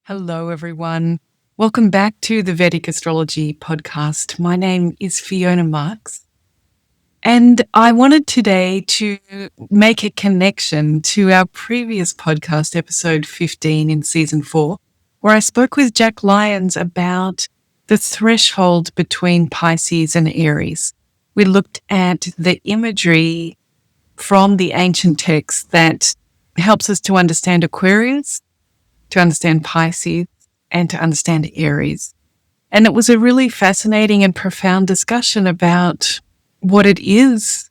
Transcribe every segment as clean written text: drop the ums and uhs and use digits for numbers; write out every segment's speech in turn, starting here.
Hello, everyone. Welcome back to the Vedic Astrology podcast. My name is Fiona Marks, and I wanted today to make a connection to our previous podcast, episode 15 in season 4, where I spoke with Jack Lyons about the threshold between Pisces and Aries. We looked at the imagery from the ancient texts that helps us to understand Aquarius, to understand Pisces, and to understand Aries. And it was a really fascinating and profound discussion about what it is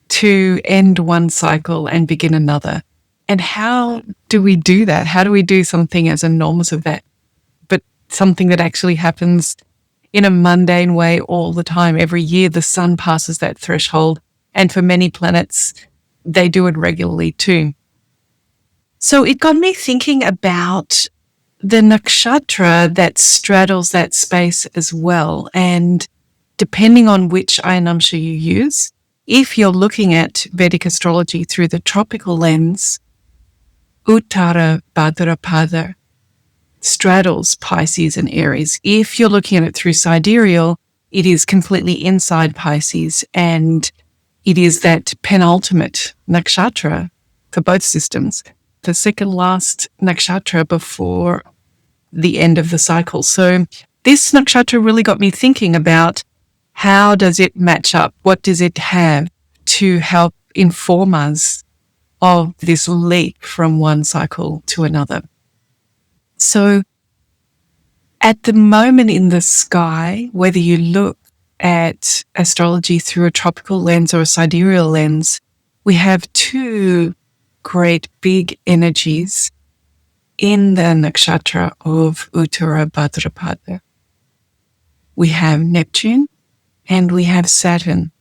to end one cycle and begin another. And how do we do that? How do we do something as enormous as that, but something that actually happens in a mundane way all the time? Every year the sun passes that threshold, and for many planets, they do it regularly too. So it got me thinking about the nakshatra that straddles that space as well. And depending on which Ayanamsha you use, if you're looking at Vedic astrology through the tropical lens, Uttara Bhadrapada straddles Pisces and Aries. If you're looking at it through sidereal, it is completely inside Pisces, and it is that penultimate nakshatra for both systems, the second last nakshatra before the end of the cycle. So this nakshatra really got me thinking about how does it match up? What does it have to help inform us of this leap from one cycle to another? So at the moment in the sky, whether you look at astrology through a tropical lens or a sidereal lens, we have two great big energies in the nakshatra of Uttara Bhadrapada. We have Neptune and we have Saturn.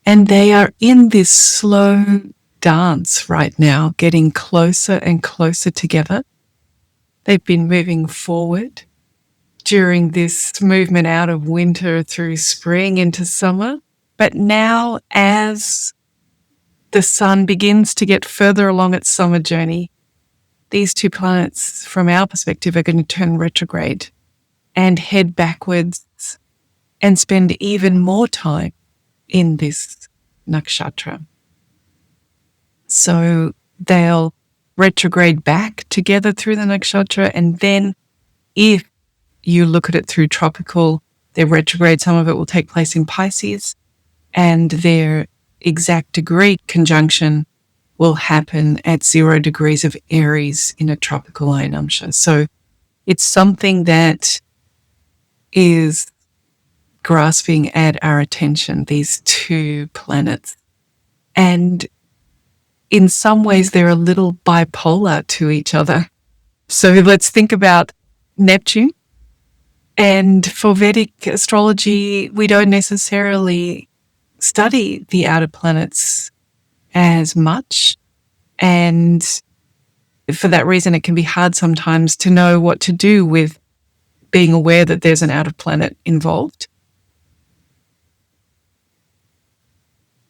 And they are in this slow dance right now, getting closer and closer together. They've been moving forward during this movement out of winter through spring into summer. But now, as the sun begins to get further along its summer journey, these two planets, from our perspective, are going to turn retrograde and head backwards and spend even more time in this nakshatra. So they'll retrograde back together through the nakshatra, and then if you look at it through tropical, their retrograde, some of it will take place in Pisces, and their exact degree conjunction will happen at 0 degrees of Aries in a tropical Ayanamsha. So it's something that is grasping at our attention, these two planets. And in some ways, they're a little bipolar to each other. So let's think about Neptune. And for Vedic astrology, we don't necessarily study the outer planets as much. And for that reason, it can be hard sometimes to know what to do with being aware that there's an outer planet involved.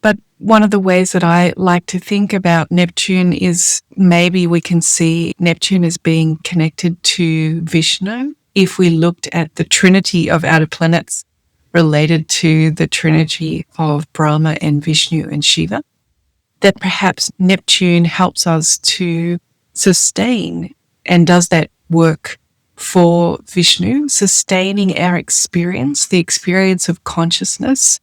But one of the ways that I like to think about Neptune is maybe we can see Neptune as being connected to Vishnu. If we looked at the trinity of outer planets related to the trinity of Brahma and Vishnu and Shiva, that perhaps Neptune helps us to sustain and does that work for Vishnu, sustaining our experience, the experience of consciousness,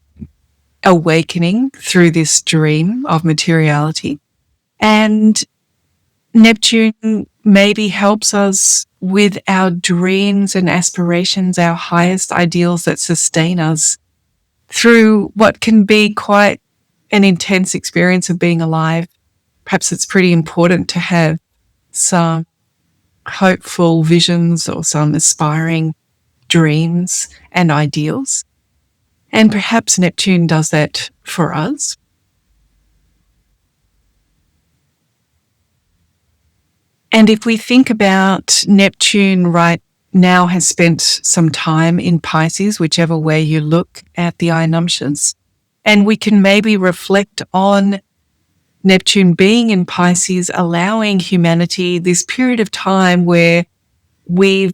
awakening through this dream of materiality. And Neptune maybe helps us with our dreams and aspirations, our highest ideals that sustain us through what can be quite an intense experience of being alive. Perhaps it's pretty important to have some hopeful visions or some aspiring dreams and ideals. And perhaps Neptune does that for us. And if we think about Neptune right now has spent some time in Pisces, whichever way you look at the Ayanamshas, and we can maybe reflect on Neptune being in Pisces, allowing humanity this period of time where we've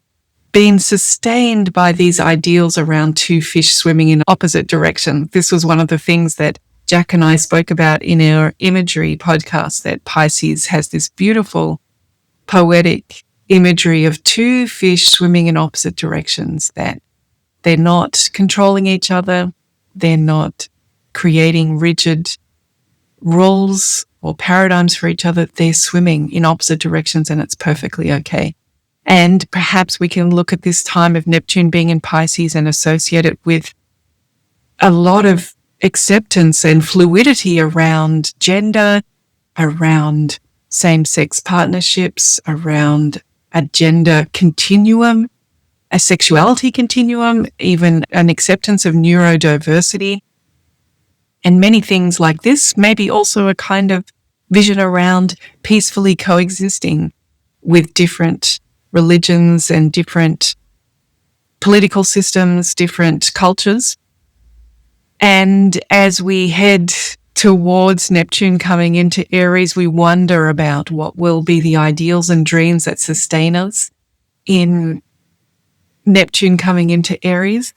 been sustained by these ideals around two fish swimming in opposite directions. This was one of the things that Jack and I spoke about in our imagery podcast, that Pisces has this beautiful poetic imagery of two fish swimming in opposite directions, that they're not controlling each other, they're not creating rigid rules or paradigms for each other, they're swimming in opposite directions, and it's perfectly okay. And perhaps we can look at this time of Neptune being in Pisces and associate it with a lot of acceptance and fluidity around gender, around same-sex partnerships, around a gender continuum, a sexuality continuum, even an acceptance of neurodiversity, and many things like this. Maybe also a kind of vision around peacefully coexisting with different religions and different political systems, different cultures. And as we head towards Neptune coming into Aries, we wonder about what will be the ideals and dreams that sustain us in Neptune coming into Aries.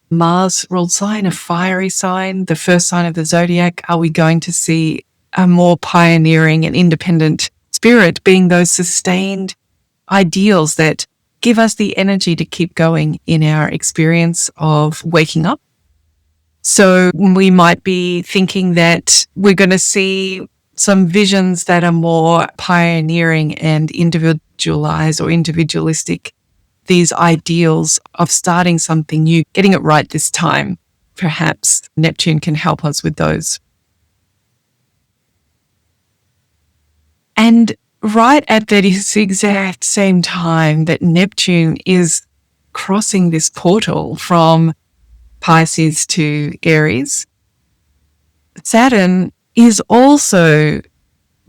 Mars ruled sign, a fiery sign, the first sign of the Zodiac. Are we going to see a more pioneering and independent spirit, being those sustained ideals that give us the energy to keep going in our experience of waking up? So we might be thinking that we're going to see some visions that are more pioneering and individualized or individualistic, these ideals of starting something new, getting it right this time. Perhaps Neptune can help us with those. And right at this exact same time that Neptune is crossing this portal from Pisces to Aries, Saturn is also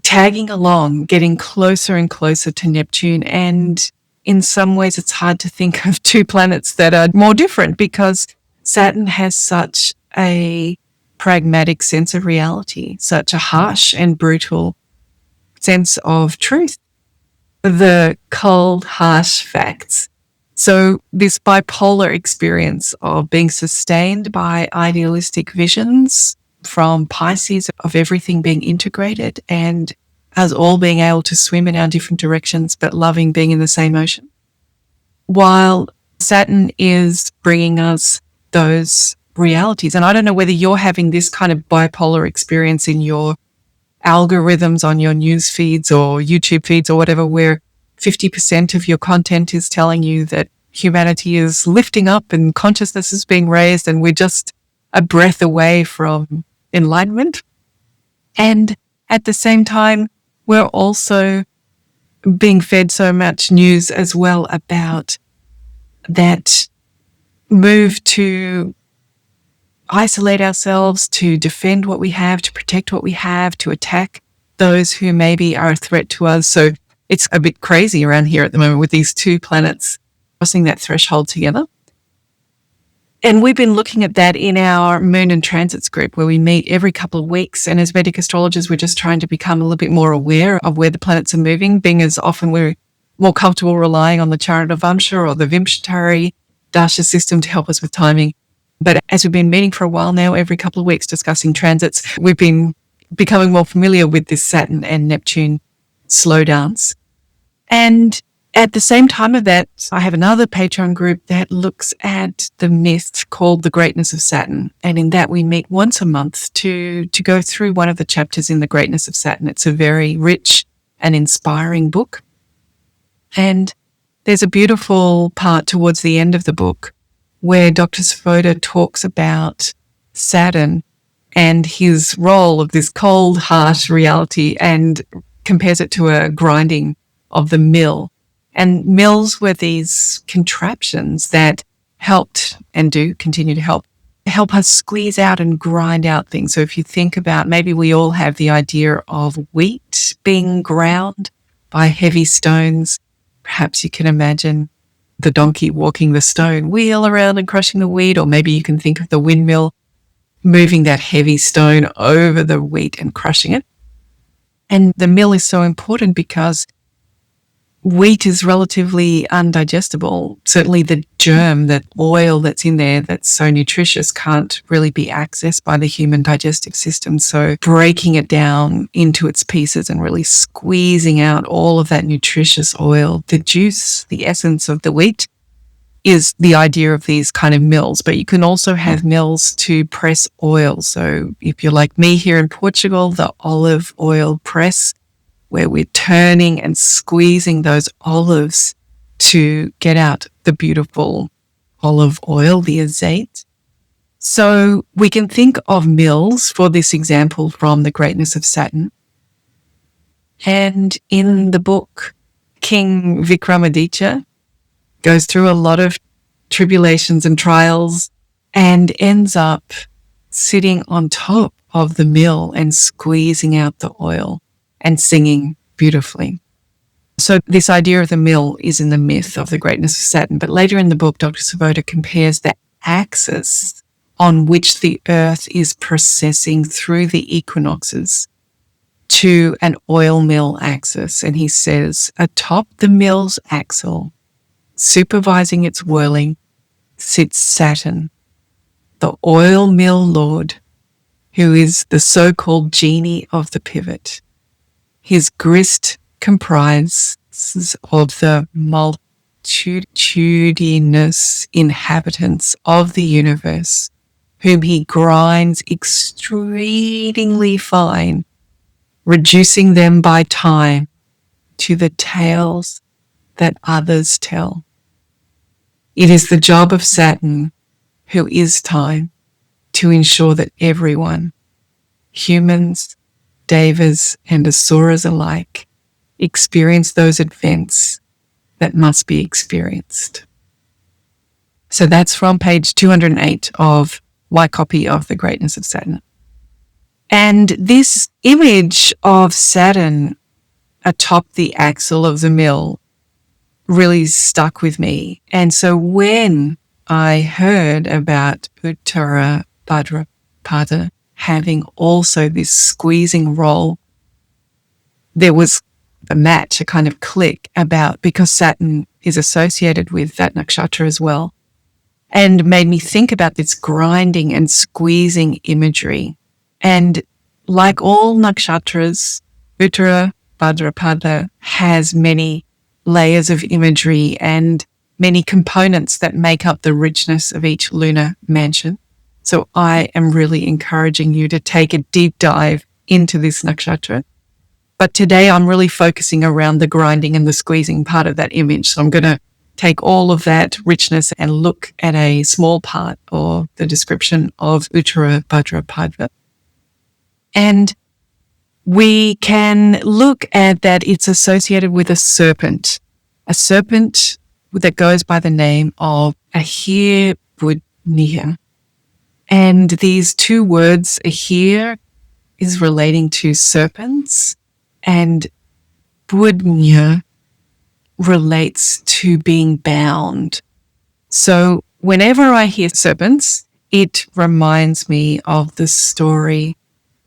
tagging along, getting closer and closer to Neptune. And in some ways, it's hard to think of two planets that are more different, because Saturn has such a pragmatic sense of reality, such a harsh and brutal sense of truth, the cold, harsh facts. So this bipolar experience of being sustained by idealistic visions from Pisces of everything being integrated and us all being able to swim in our different directions but loving being in the same ocean, while Saturn is bringing us those realities. And I don't know whether you're having this kind of bipolar experience in your algorithms on your news feeds or YouTube feeds or whatever, where 50% of your content is telling you that humanity is lifting up and consciousness is being raised and we're just a breath away from enlightenment. And at the same time, we're also being fed so much news as well about that move to isolate ourselves, to defend what we have, to protect what we have, to attack those who maybe are a threat to us. So it's a bit crazy around here at the moment with these two planets crossing that threshold together. And we've been looking at that in our Moon and Transits group, where we meet every couple of weeks. And as Vedic astrologers, we're just trying to become a little bit more aware of where the planets are moving, being as often we're more comfortable relying on the Charanavamsha or the Vimshatari Dasha system to help us with timing. But as we've been meeting for a while now, every couple of weeks discussing transits, we've been becoming more familiar with this Saturn and Neptune slow dance. And at the same time of that, I have another Patreon group that looks at the myth called The Greatness of Saturn. And in that, we meet once a month to go through one of the chapters in The Greatness of Saturn. It's a very rich and inspiring book. And there's a beautiful part towards the end of the book where Dr. Svoboda talks about Saturn and his role of this cold, harsh reality and compares it to a grinding of the mill. And mills were these contraptions that helped and do continue to help us squeeze out and grind out things. So if you think about, maybe we all have the idea of wheat being ground by heavy stones. Perhaps you can imagine the donkey walking the stone wheel around and crushing the wheat, or maybe you can think of the windmill moving that heavy stone over the wheat and crushing it. And the mill is so important because wheat is relatively undigestible. Certainly the germ, that oil that's in there that's so nutritious, can't really be accessed by the human digestive system. So breaking it down into its pieces and really squeezing out all of that nutritious oil, the juice, the essence of the wheat, is the idea of these kind of mills. But you can also have mills to press oil. So if you're like me here in Portugal, the olive oil press, where we're turning and squeezing those olives to get out the beautiful olive oil, the azeite. So we can think of mills for this example from the Greatness of Saturn. And in the book, King Vikramaditya goes through a lot of tribulations and trials and ends up sitting on top of the mill and squeezing out the oil and singing beautifully. So this idea of the mill is in the myth of the Greatness of Saturn. But later in the book, Dr. Svoboda compares the axis on which the Earth is processing through the equinoxes to an oil mill axis. And he says, atop the mill's axle, supervising its whirling, sits Saturn, the oil mill lord, who is the so-called genie of the pivot. His grist comprises of the multitudinous inhabitants of the universe, whom he grinds exceedingly fine, reducing them by time to the tales that others tell. It is the job of Saturn, who is time, to ensure that everyone, humans, devas and asuras alike, experience those events that must be experienced. So that's from page 208 of my copy of The Greatness of Saturn. And this image of Saturn atop the axle of the mill really stuck with me. And so when I heard about Uttara Bhadrapada having also this squeezing role, there was a match, a kind of click about, because Saturn is associated with that nakshatra as well, and made me think about this grinding and squeezing imagery. And like all nakshatras, Uttara Bhadrapada has many layers of imagery and many components that make up the richness of each lunar mansion. So I am really encouraging you to take a deep dive into this nakshatra. But today I'm really focusing around the grinding and the squeezing part of that image. So I'm going to take all of that richness and look at a small part or the description of Uttara Bhadrapada. And we can look at that it's associated with a serpent that goes by the name of Ahirbudhnya. And these two words, ahir, is relating to serpents, and budhnya relates to being bound. So whenever I hear serpents, it reminds me of the story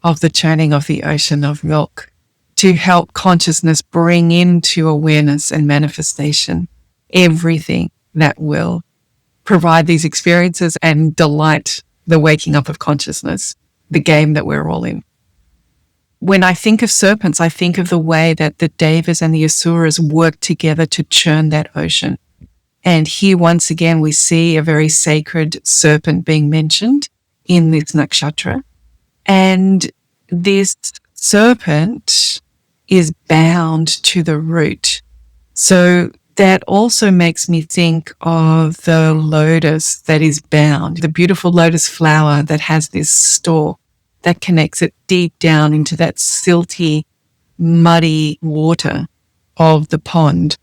of the churning of the ocean of milk to help consciousness bring into awareness and manifestation everything that will provide these experiences and delight the waking up of consciousness, the game that we're all in. When I think of serpents, I think of the way that the devas and the asuras work together to churn that ocean. And here, once again, we see a very sacred serpent being mentioned in this nakshatra. And this serpent is bound to the root. So that also makes me think of the lotus that is bound, the beautiful lotus flower that has this stalk that connects it deep down into that silty, muddy water of the pond.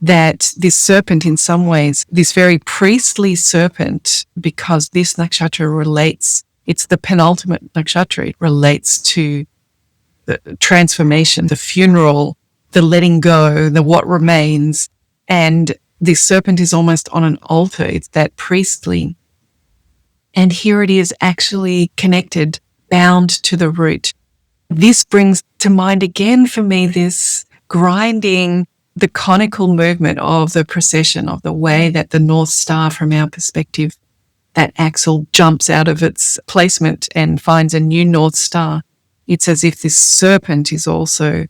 That this serpent, in some ways, this very priestly serpent, because this nakshatra relates, it's the penultimate nakshatra, it relates to the transformation, the funeral, the letting go, the what remains. And this serpent is almost on an altar. It's that priestly. And here it is actually connected, bound to the root. This brings to mind again for me this grinding the conical movement of the precession, of the way that the North Star, from our perspective, that axle jumps out of its placement and finds a new North Star. It's as if this serpent is also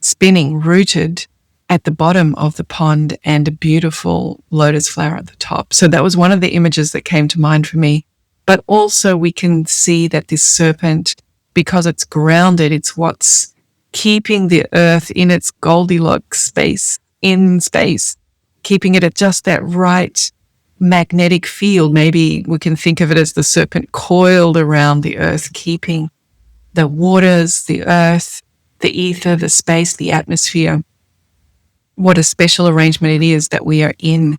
spinning, rooted at the bottom of the pond, and a beautiful lotus flower at the top. So that was one of the images that came to mind for me. But also we can see that this serpent, because it's grounded, it's what's keeping the earth in its Goldilocks space, in space, keeping it at just that right magnetic field. Maybe we can think of it as the serpent coiled around the earth, keeping the waters, the earth, the ether, the space, the atmosphere. What a special arrangement it is that we are in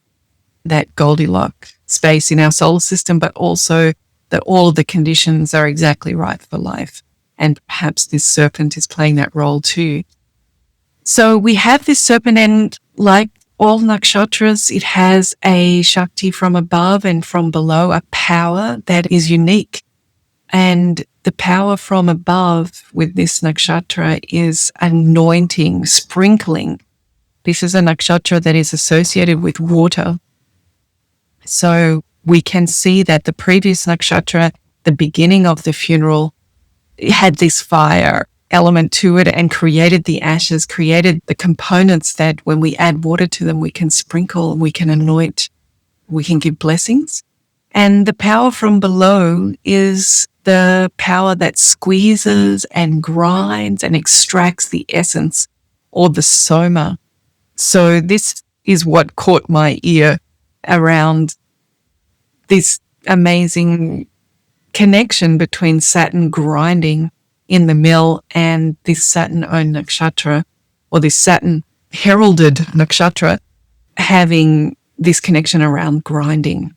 that Goldilocks space in our solar system, but also that all of the conditions are exactly right for life. And perhaps this serpent is playing that role too. So we have this serpent, and like all nakshatras, it has a Shakti from above and from below, a power that is unique. And the power from above with this nakshatra is anointing, sprinkling. This is a nakshatra that is associated with water. So we can see that the previous nakshatra, the beginning of the funeral, it had this fire element to it and created the ashes, created the components that when we add water to them, we can sprinkle, we can anoint, we can give blessings. And the power from below is the power that squeezes and grinds and extracts the essence, or the Soma. So this is what caught my ear around this amazing connection between Saturn grinding in the mill and this Saturn-owned nakshatra, or this Saturn-heralded nakshatra, having this connection around grinding.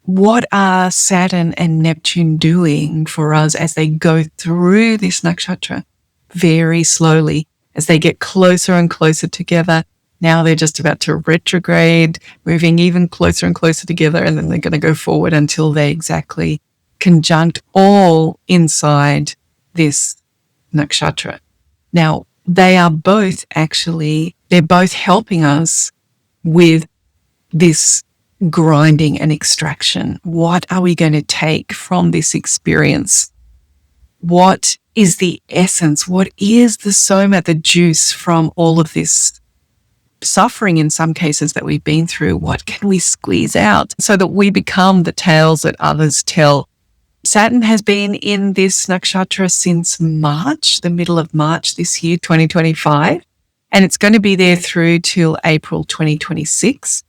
What are Saturn and Neptune doing for us as they go through this nakshatra very slowly, as they get closer and closer together? Now they're just about to retrograde, moving even closer and closer together, and then they're going to go forward until they exactly conjunct all inside this nakshatra. Now, they are both they're both helping us with this grinding and extraction. What are we going to take from this experience? What is the essence? What is the Soma, the juice from all of this suffering in some cases that we've been through? What can we squeeze out so that we become the tales that others tell? Saturn has been in this nakshatra since March, the middle of March this year, 2025, and it's going to be there through till April 2026.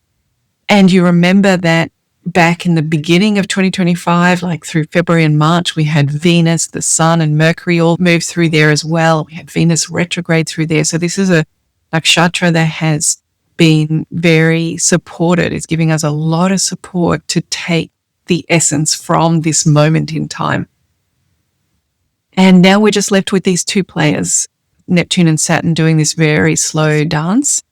And you remember that back in the beginning of 2025, like through February and March, we had Venus, the Sun, and Mercury all move through there as well. We had Venus retrograde through there. So this is a nakshatra that has been very supported. It's giving us a lot of support to take the essence from this moment in time. And now we're just left with these two players, Neptune and Saturn, doing this very slow dance.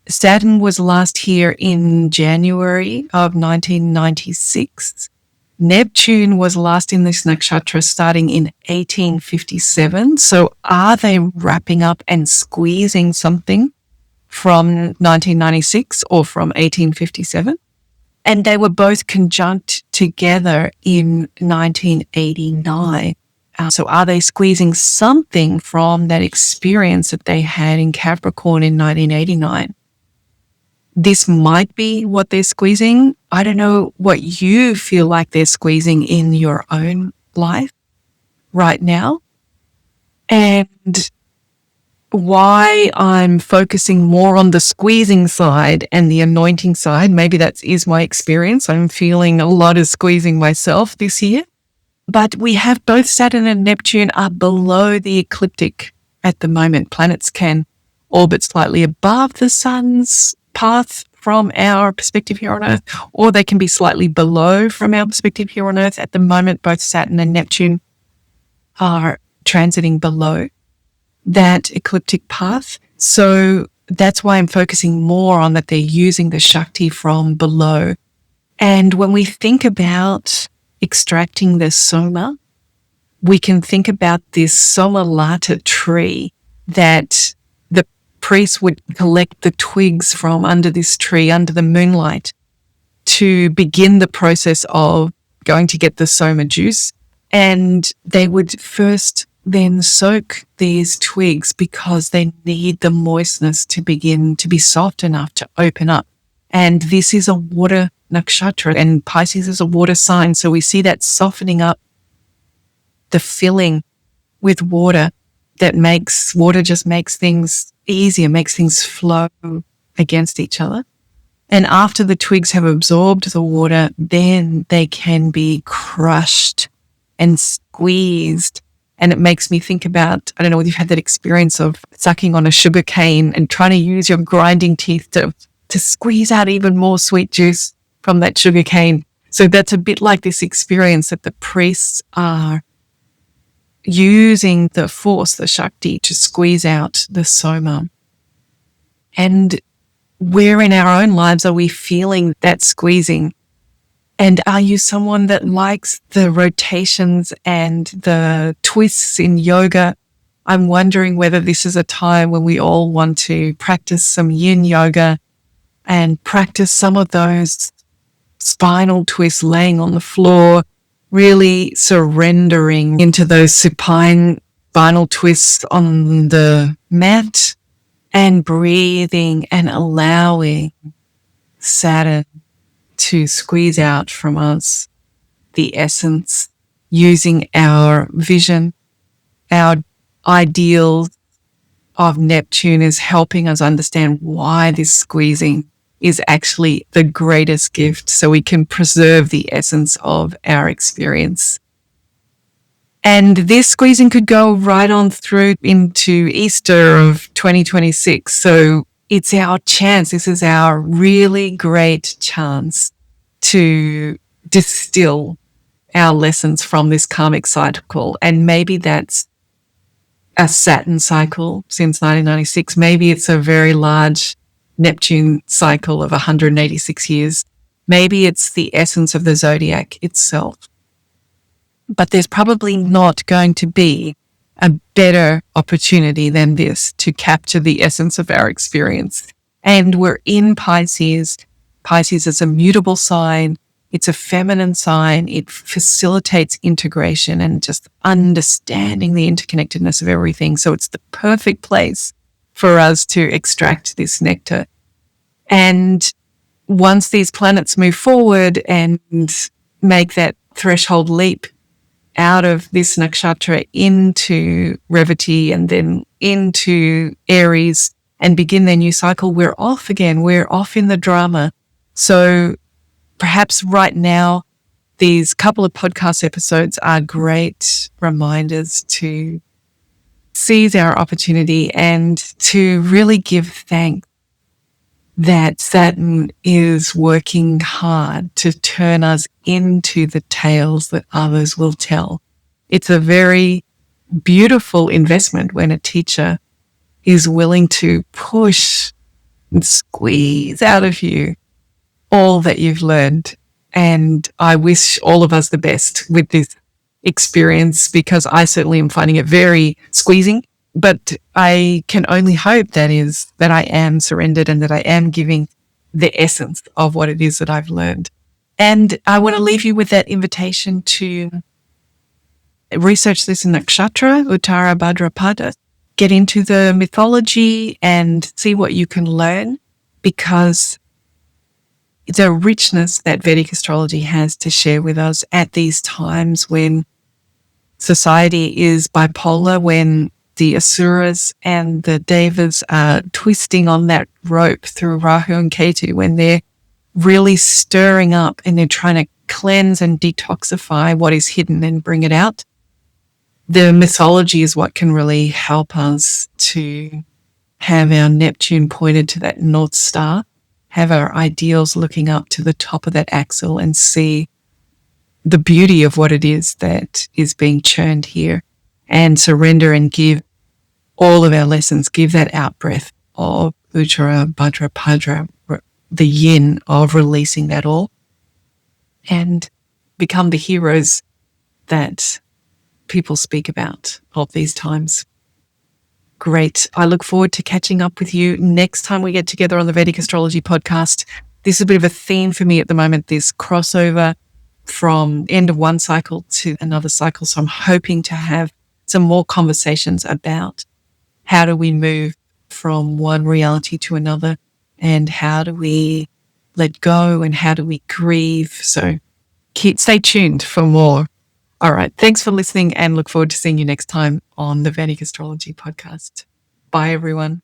Saturn was last here in January of 1996. Neptune was last in this nakshatra starting in 1857. So are they wrapping up and squeezing something from 1996 or from 1857? And they were both conjunct together in 1989. So are they squeezing something from that experience that they had in Capricorn in 1989? This might be what they're squeezing. I don't know what you feel like they're squeezing in your own life right now. And why I'm focusing more on the squeezing side and the anointing side, maybe that is my experience. I'm feeling a lot of squeezing myself this year. But we have both Saturn and Neptune are below the ecliptic at the moment. Planets can orbit slightly above the sun's path from our perspective here on Earth, or they can be slightly below from our perspective here on Earth. At the moment, both Saturn and Neptune are transiting below that ecliptic path. So that's why I'm focusing more on that they're using the Shakti from below. And when we think about extracting the Soma, we can think about this Somalata tree that the priests would collect the twigs from under this tree, under the moonlight, to begin the process of going to get the Soma juice. And they would first then soak these twigs because they need the moistness to begin to be soft enough to open up. And this is a water nakshatra, and Pisces is a water sign. So we see that softening up, the filling with water that makes water just makes things easier, makes things flow against each other. And after the twigs have absorbed the water, then they can be crushed and squeezed. And it makes me think about, I don't know whether you've had that experience of sucking on a sugar cane and trying to use your grinding teeth to squeeze out even more sweet juice from that sugar cane. So that's a bit like this experience that the priests are using the force, the Shakti, to squeeze out the Soma. And where in our own lives are we feeling that squeezing? And are you someone that likes the rotations and the twists in yoga? I'm wondering whether this is a time when we all want to practice some yin yoga and practice some of those spinal twists, laying on the floor, really surrendering into those supine spinal twists on the mat, and breathing and allowing Saturn to squeeze out from us the essence, using our vision, our ideals of Neptune is helping us understand why this squeezing is actually the greatest gift, so we can preserve the essence of our experience. And this squeezing could go right on through into Easter of 2026. So it's our chance. This is our really great chance to distill our lessons from this karmic cycle. And maybe that's a Saturn cycle since 1996. Maybe it's a very large Neptune cycle of 186 years. Maybe it's the essence of the Zodiac itself. But there's probably not going to be a better opportunity than this to capture the essence of our experience. And we're in Pisces. Pisces is a mutable sign. It's a feminine sign. It facilitates integration and just understanding the interconnectedness of everything. So it's the perfect place for us to extract this nectar. And once these planets move forward and make that threshold leap out of this nakshatra into Revati and then into Aries and begin their new cycle, we're off again. We're off in the drama. So perhaps right now, these couple of podcast episodes are great reminders to seize our opportunity and to really give thanks that Saturn is working hard to turn us into the tales that others will tell. It's a very beautiful investment when a teacher is willing to push and squeeze out of you all that you've learned. And I wish all of us the best with this experience, because I certainly am finding it very squeezing. But I can only hope that I am surrendered and that I am giving the essence of what it is that I've learned. And I want to leave you with that invitation to research this in Nakshatra, Uttara Bhadrapada, get into the mythology and see what you can learn, because the richness that Vedic astrology has to share with us at these times when society is bipolar, when the Asuras and the Devas are twisting on that rope through Rahu and Ketu, when they're really stirring up and they're trying to cleanse and detoxify what is hidden and bring it out. The mythology is what can really help us to have our Neptune pointed to that North Star, have our ideals looking up to the top of that axle and see the beauty of what it is that is being churned here, and surrender and give all of our lessons, give that out breath of Uttara Bhadrapada, the yin of releasing that all, and become the heroes that people speak about of these times. Great. I look forward to catching up with you next time we get together on the Vedic Astrology podcast. This is a bit of a theme for me at the moment, this crossover from end of one cycle to another cycle. So I'm hoping to have some more conversations about how do we move from one reality to another, and how do we let go, and how do we grieve. So stay tuned for more. All right. Thanks for listening, and look forward to seeing you next time on the Vedic Astrology podcast. Bye, everyone.